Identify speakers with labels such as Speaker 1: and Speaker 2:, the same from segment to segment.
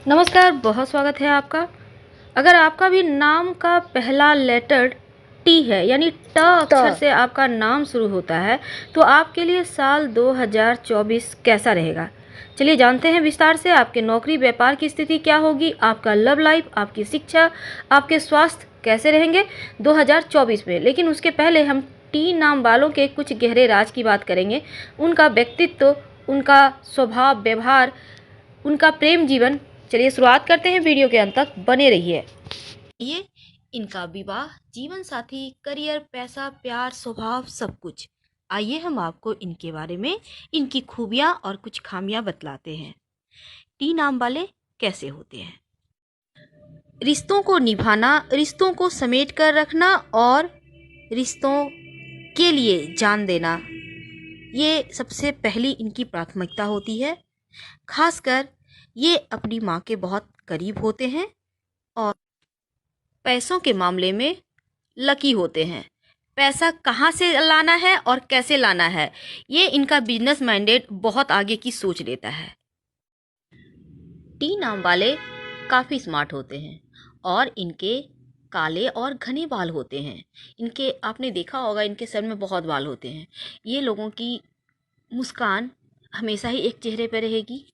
Speaker 1: नमस्कार, बहुत स्वागत है आपका। अगर आपका भी नाम का पहला लेटर टी है, यानी ट अक्षर से आपका नाम शुरू होता है, तो आपके लिए साल 2024 कैसा रहेगा? चलिए जानते हैं विस्तार से। आपके नौकरी व्यापार की स्थिति क्या होगी, आपका लव लाइफ, आपकी शिक्षा, आपके स्वास्थ्य कैसे रहेंगे 2024 में। लेकिन उसके पहले हम टी नाम वालों के कुछ गहरे राज की बात करेंगे। उनका व्यक्तित्व, उनका स्वभाव व्यवहार, उनका प्रेम जीवन। चलिए शुरुआत करते हैं, वीडियो के अंत तक बने रहिए। ये इनका विवाह, जीवन साथी, करियर, पैसा, प्यार, स्वभाव, सब कुछ। आइए हम आपको इनके बारे में, इनकी खूबियां और कुछ खामियां बतलाते हैं। टी नाम वाले कैसे होते हैं? रिश्तों को निभाना, रिश्तों को समेट कर रखना और रिश्तों के लिए जान देना, ये सबसे पहली इनकी प्राथमिकता होती है। खासकर ये अपनी माँ के बहुत करीब होते हैं और पैसों के मामले में लकी होते हैं। पैसा कहाँ से लाना है और कैसे लाना है, ये इनका बिजनेस माइंडेड बहुत आगे की सोच लेता है। टी नाम वाले काफ़ी स्मार्ट होते हैं और इनके काले और घने बाल होते हैं। इनके आपने देखा होगा, इनके सर में बहुत बाल होते हैं। ये लोगों की मुस्कान हमेशा ही एक चेहरे पर रहेगी।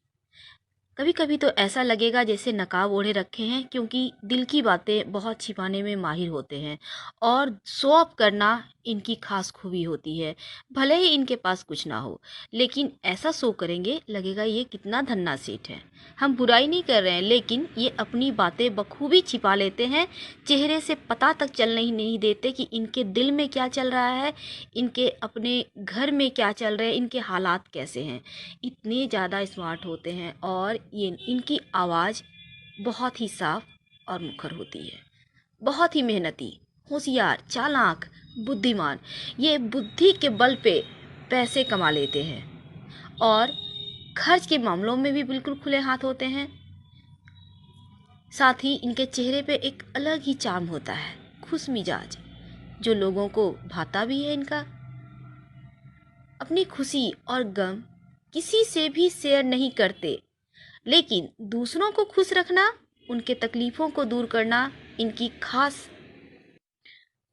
Speaker 1: कभी कभी तो ऐसा लगेगा जैसे नकाब ओढ़े रखे हैं, क्योंकि दिल की बातें बहुत छिपाने में माहिर होते हैं और शो ऑफ करना इनकी खास खूबी होती है। भले ही इनके पास कुछ ना हो, लेकिन ऐसा शो करेंगे लगेगा ये कितना धन्ना सेठ है। हम बुराई नहीं कर रहे हैं, लेकिन ये अपनी बातें बखूबी छिपा लेते हैं। चेहरे से पता तक चलने ही नहीं देते कि इनके दिल में क्या चल रहा है, इनके अपने घर में क्या चल रहा है, इनके हालात कैसे हैं। इतने ज़्यादा स्मार्ट होते हैं और ये इनकी आवाज़ बहुत ही साफ और मुखर होती है। बहुत ही मेहनती, होशियार, चालाक, बुद्धिमान। ये बुद्धि के बल पे पैसे कमा लेते हैं और खर्च के मामलों में भी बिल्कुल खुले हाथ होते हैं। साथ ही इनके चेहरे पे एक अलग ही चार्म होता है, खुश मिजाज, जो लोगों को भाता भी है। इनका अपनी खुशी और गम किसी से भी शेयर नहीं करते, लेकिन दूसरों को खुश रखना, उनके तकलीफ़ों को दूर करना इनकी खास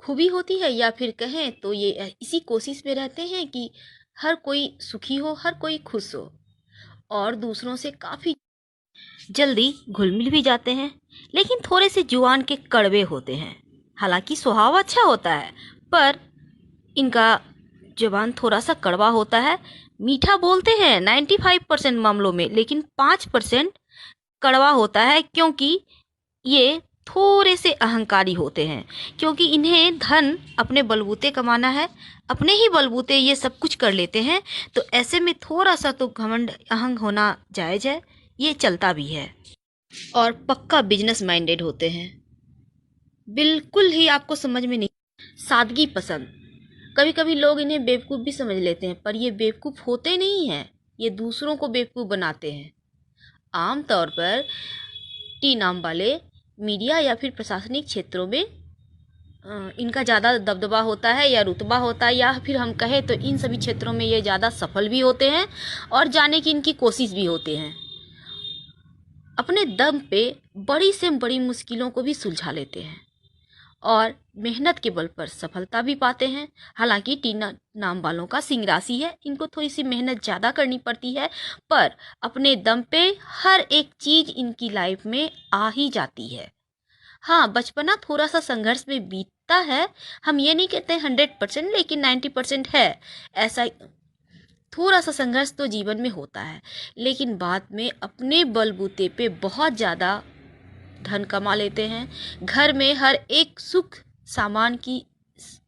Speaker 1: खूबी होती है। या फिर कहें तो ये इसी कोशिश में रहते हैं कि हर कोई सुखी हो, हर कोई खुश हो, और दूसरों से काफ़ी जल्दी घुल मिल भी जाते हैं। लेकिन थोड़े से जुबान के कड़वे होते हैं। हालांकि स्वभाव अच्छा होता है, पर इनका जुबान थोड़ा सा कड़वा होता है। मीठा बोलते हैं 95% मामलों में, लेकिन 5% कड़वा होता है, क्योंकि ये थोड़े से अहंकारी होते हैं। क्योंकि इन्हें धन अपने बलबूते कमाना है, अपने ही बलबूते ये सब कुछ कर लेते हैं, तो ऐसे में थोड़ा सा तो घमंड, अहंग होना जायज़ है, ये चलता भी है। और पक्का बिजनेस माइंडेड होते हैं। बिल्कुल ही आपको समझ में नहीं, सादगी पसंद। कभी कभी लोग इन्हें बेवकूफ़ भी समझ लेते हैं, पर ये बेवकूफ़ होते नहीं हैं, ये दूसरों को बेवकूफ़ बनाते हैं। आम तौर पर टी नाम वाले मीडिया या फिर प्रशासनिक क्षेत्रों में इनका ज़्यादा दबदबा होता है या रुतबा होता है, या फिर हम कहें तो इन सभी क्षेत्रों में ये ज़्यादा सफल भी होते हैं और जाने की इनकी कोशिश भी होते हैं। अपने दम पे बड़ी से बड़ी मुश्किलों को भी सुलझा लेते हैं और मेहनत के बल पर सफलता भी पाते हैं। हालांकि टीना नाम वालों का सिंह राशि है, इनको थोड़ी सी मेहनत ज़्यादा करनी पड़ती है, पर अपने दम पे हर एक चीज़ इनकी लाइफ में आ ही जाती है। हाँ, बचपना थोड़ा सा संघर्ष में बीतता है, हम ये नहीं कहते 100%, लेकिन 90% है। ऐसा थोड़ा सा संघर्ष तो जीवन में होता है, लेकिन बाद में अपने बलबूते पे बहुत ज़्यादा धन कमा लेते हैं। घर में हर एक सुख सामान की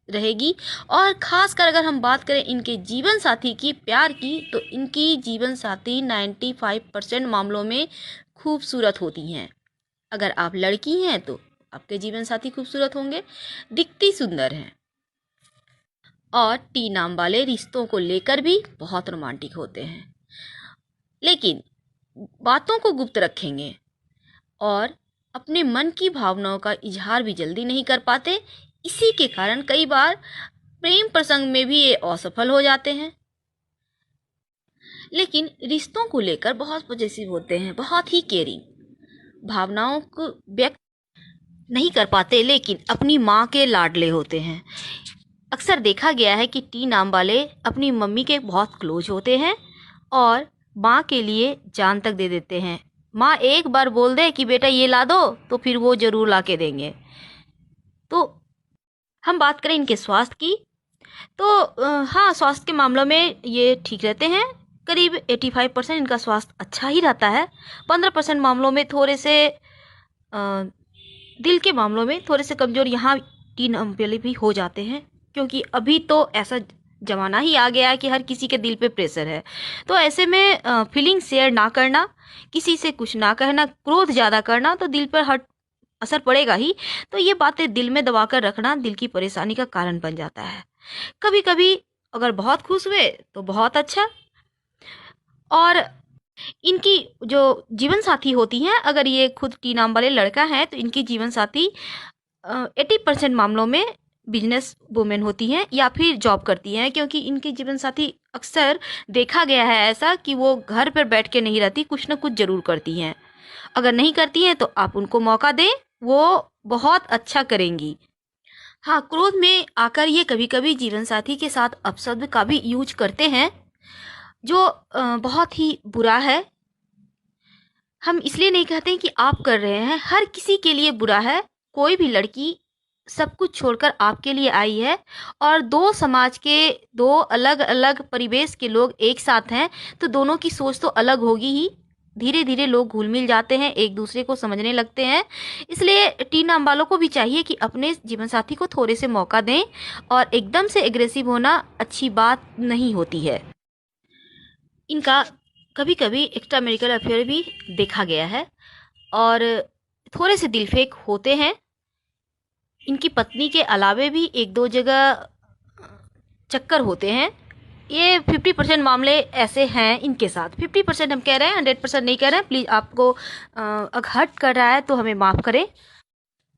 Speaker 1: रहेगी। और खासकर अगर हम बात करें इनके जीवन साथी की, प्यार की, तो इनकी जीवन साथी 95% मामलों में खूबसूरत होती हैं। अगर आप लड़की हैं तो आपके जीवन साथी खूबसूरत होंगे, दिखती सुंदर हैं। और टी नाम वाले रिश्तों को लेकर भी बहुत रोमांटिक होते हैं, लेकिन बातों को गुप्त रखेंगे और अपने मन की भावनाओं का इजहार भी जल्दी नहीं कर पाते। इसी के कारण कई बार प्रेम प्रसंग में भी ये असफल हो जाते हैं। लेकिन रिश्तों को लेकर बहुत पॉजिटिव होते हैं, बहुत ही केयरिंग। भावनाओं को व्यक्त नहीं कर पाते, लेकिन अपनी माँ के लाडले होते हैं। अक्सर देखा गया है कि टी नाम वाले अपनी मम्मी के बहुत क्लोज होते हैं और माँ के लिए जान तक दे देते हैं। माँ एक बार बोल दे कि बेटा ये ला दो, तो फिर वो ज़रूर ला के देंगे। तो हम बात करें इनके स्वास्थ्य की, तो हाँ, स्वास्थ्य के मामलों में ये ठीक रहते हैं। करीब 85% इनका स्वास्थ्य अच्छा ही रहता है। 15% मामलों में थोड़े से दिल के मामलों में थोड़े से कमज़ोर यहाँ टी नाम वाले भी हो जाते हैं, क्योंकि अभी तो ऐसा ज़माना ही आ गया है कि हर किसी के दिल पे प्रेशर है। तो ऐसे में फीलिंग शेयर ना करना, किसी से कुछ ना कहना, क्रोध ज़्यादा करना तो दिल पर हट असर पड़ेगा ही। तो ये बातें दिल में दबा कर रखना दिल की परेशानी का कारण बन जाता है। कभी कभी अगर बहुत खुश हुए तो बहुत अच्छा। और इनकी जो जीवन साथी होती हैं, अगर ये खुद टी नाम वाले लड़का है तो इनकी जीवन साथी 80% मामलों में बिजनेस वुमेन होती हैं या फिर जॉब करती हैं, क्योंकि इनकी जीवन साथी अक्सर देखा गया है ऐसा कि वो घर पर बैठ के नहीं रहती, कुछ ना कुछ ज़रूर करती हैं। अगर नहीं करती हैं तो आप उनको मौका दें, वो बहुत अच्छा करेंगी। हाँ, क्रोध में आकर ये कभी कभी जीवन साथी के साथ अपशब्द का भी यूज करते हैं, जो बहुत ही बुरा है। हम इसलिए नहीं कहते हैं कि आप कर रहे हैं, हर किसी के लिए बुरा है। कोई भी लड़की सब कुछ छोड़कर आपके लिए आई है और दो समाज के, दो अलग अलग परिवेश के लोग एक साथ हैं, तो दोनों की सोच तो अलग होगी ही। धीरे धीरे लोग घुल मिल जाते हैं, एक दूसरे को समझने लगते हैं। इसलिए टी नाम वालों को भी चाहिए कि अपने जीवन साथी को थोड़े से मौका दें, और एकदम से एग्रेसिव होना अच्छी बात नहीं होती है। इनका कभी कभी एक्स्ट्रा मैरिटल अफेयर भी देखा गया है और थोड़े से दिलफेक होते हैं। इनकी पत्नी के अलावे भी एक दो जगह चक्कर होते हैं। ये 50% मामले ऐसे हैं इनके साथ। 50% हम कह रहे हैं, 100% नहीं कह रहे हैं। प्लीज़ आपको अगर हर्ट कर रहा है तो हमें माफ़ करें।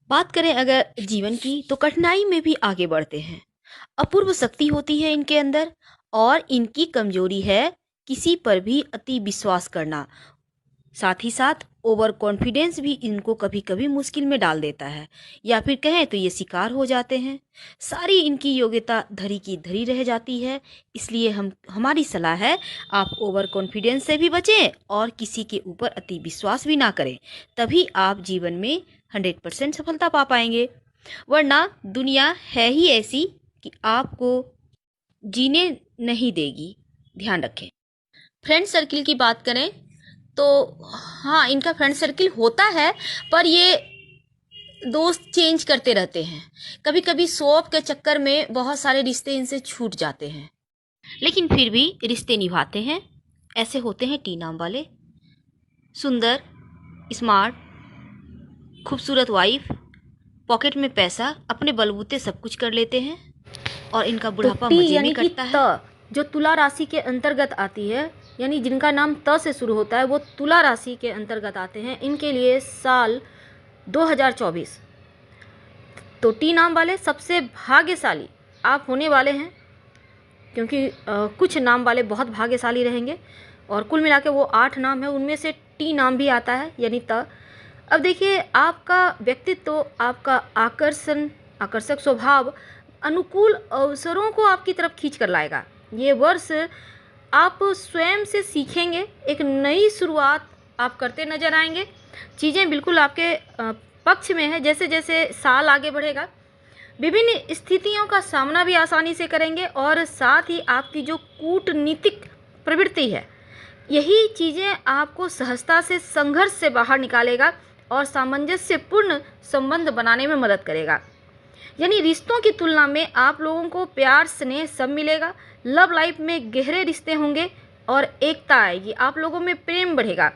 Speaker 1: बात करें अगर जीवन की, तो कठिनाई में भी आगे बढ़ते हैं। अपूर्व शक्ति होती है इनके अंदर, और इनकी कमजोरी है किसी पर भी अति विश्वास करना। साथ ही साथ ओवर कॉन्फिडेंस भी इनको कभी कभी मुश्किल में डाल देता है, या फिर कहें तो ये शिकार हो जाते हैं। सारी इनकी योग्यता धरी की धरी रह जाती है। इसलिए हमारी सलाह है, आप ओवर कॉन्फिडेंस से भी बचें और किसी के ऊपर अति विश्वास भी ना करें। तभी आप जीवन में 100% सफलता पा पाएंगे। वरना दुनिया है ही ऐसी कि आपको जीने नहीं देगी। ध्यान रखें। फ्रेंड सर्किल की बात करें तो हाँ, इनका फ्रेंड सर्किल होता है, पर ये दोस्त चेंज करते रहते हैं। कभी कभी शो ऑफ के चक्कर में बहुत सारे रिश्ते इनसे छूट जाते हैं, लेकिन फिर भी रिश्ते निभाते हैं। ऐसे होते हैं टी नाम वाले। सुंदर, स्मार्ट, खूबसूरत वाइफ, पॉकेट में पैसा, अपने बलबूते सब कुछ कर लेते हैं, और इनका बुढ़ापा मजे में कटता है। जो तुला राशि के अंतर्गत आती है, यानी जिनका नाम त से शुरू होता है, वो तुला राशि के अंतर्गत आते हैं। इनके लिए साल 2024 तो टी नाम वाले सबसे भाग्यशाली आप होने वाले हैं, क्योंकि कुछ नाम वाले बहुत भाग्यशाली रहेंगे, और कुल मिला के वो 8 नाम है, उनमें से टी नाम भी आता है, यानी त। अब देखिए, आपका व्यक्तित्व, आपका आकर्षक स्वभाव अनुकूल अवसरों को आपकी तरफ खींच कर लाएगा। ये वर्ष आप स्वयं से सीखेंगे, एक नई शुरुआत आप करते नजर आएंगे। चीज़ें बिल्कुल आपके पक्ष में है। जैसे जैसे साल आगे बढ़ेगा, विभिन्न स्थितियों का सामना भी आसानी से करेंगे, और साथ ही आपकी जो कूटनीतिक प्रवृत्ति है, यही चीज़ें आपको सहजता से संघर्ष से बाहर निकालेगा और सामंजस्यपूर्ण संबंध बनाने में मदद करेगा। यानी रिश्तों की तुलना में आप लोगों को प्यार, स्नेह सब मिलेगा। लव लाइफ में गहरे रिश्ते होंगे और एकता आएगी। आप लोगों में प्रेम बढ़ेगा,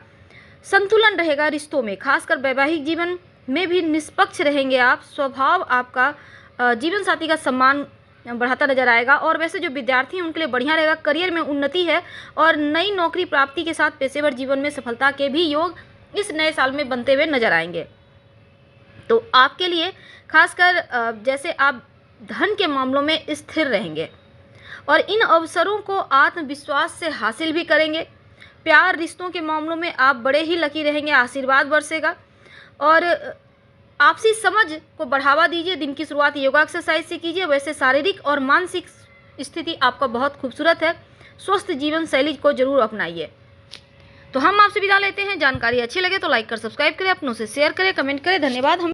Speaker 1: संतुलन रहेगा रिश्तों में, खासकर वैवाहिक जीवन में भी निष्पक्ष रहेंगे आप। स्वभाव आपका जीवन साथी का सम्मान बढ़ाता नजर आएगा। और वैसे जो विद्यार्थी हैं उनके लिए बढ़िया रहेगा, करियर में उन्नति है, और नई नौकरी प्राप्ति के साथ पेशेवर जीवन में सफलता के भी योग इस नए साल में बनते हुए नजर आएंगे। तो आपके लिए खासकर जैसे आप धन के मामलों में स्थिर रहेंगे और इन अवसरों को आत्मविश्वास से हासिल भी करेंगे। प्यार रिश्तों के मामलों में आप बड़े ही लकी रहेंगे, आशीर्वाद बरसेगा। और आपसी समझ को बढ़ावा दीजिए। दिन की शुरुआत योगा एक्सरसाइज से कीजिए। वैसे शारीरिक और मानसिक स्थिति आपका बहुत खूबसूरत है। स्वस्थ जीवन शैली को जरूर अपनाइए। तो हम आपसे विदा लेते हैं। जानकारी अच्छी लगे तो लाइक कर सब्सक्राइब करें, अपनों से शेयर करें, कमेंट करें। धन्यवाद। हम